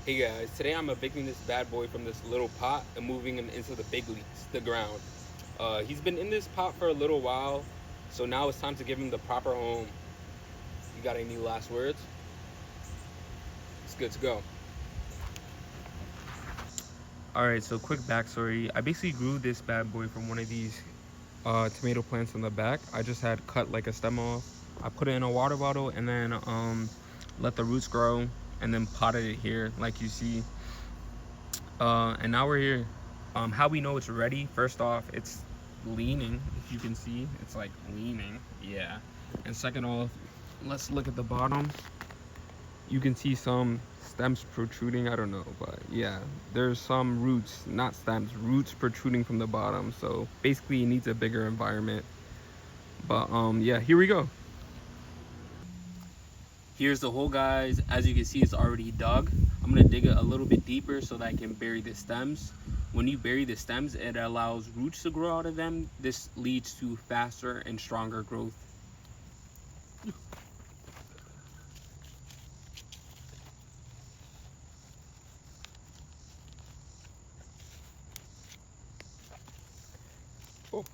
Hey guys, today I'm evicting this bad boy from this little pot and moving him into the big leagues, the ground. He's been in this pot for a little while, so now it's time to give him the proper home. You got any last words? It's good to go. Alright, so quick backstory. I basically grew this bad boy from one of these tomato plants in the back. I just had cut like a stem off. I put it in a water bottle and then let the roots grow and then potted it here like you see. And now we're here. How we know it's ready? First off, it's leaning. If you can see, it's like leaning. Yeah. And second off, let's look at the bottom. You can see some stems protruding. I don't know, but yeah, there's some roots, not stems, roots protruding from the bottom. So basically, it needs a bigger environment. But yeah, here we go. Here's the hole, guys. As you can see, it's already dug. I'm gonna dig it a little bit deeper so that I can bury the stems. When you bury the stems, it allows roots to grow out of them. This leads to faster and stronger growth. Oh.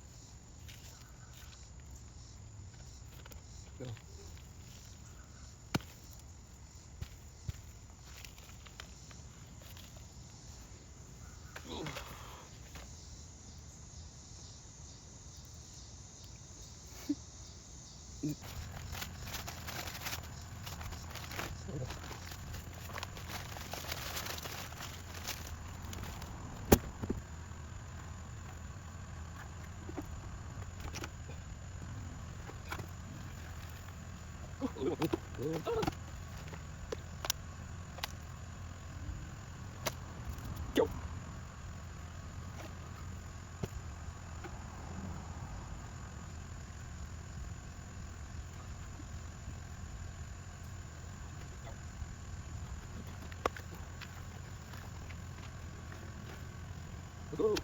Go.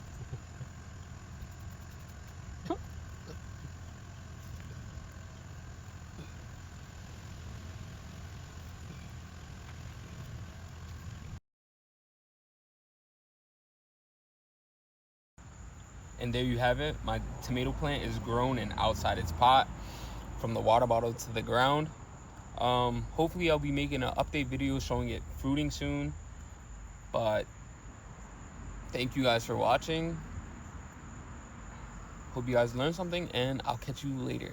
Go. And there you have it. My tomato plant is grown and outside its pot from the water bottle to the ground. Hopefully I'll be making an update video showing it fruiting soon. But thank you guys for watching. Hope you guys learned something, and I'll catch you later.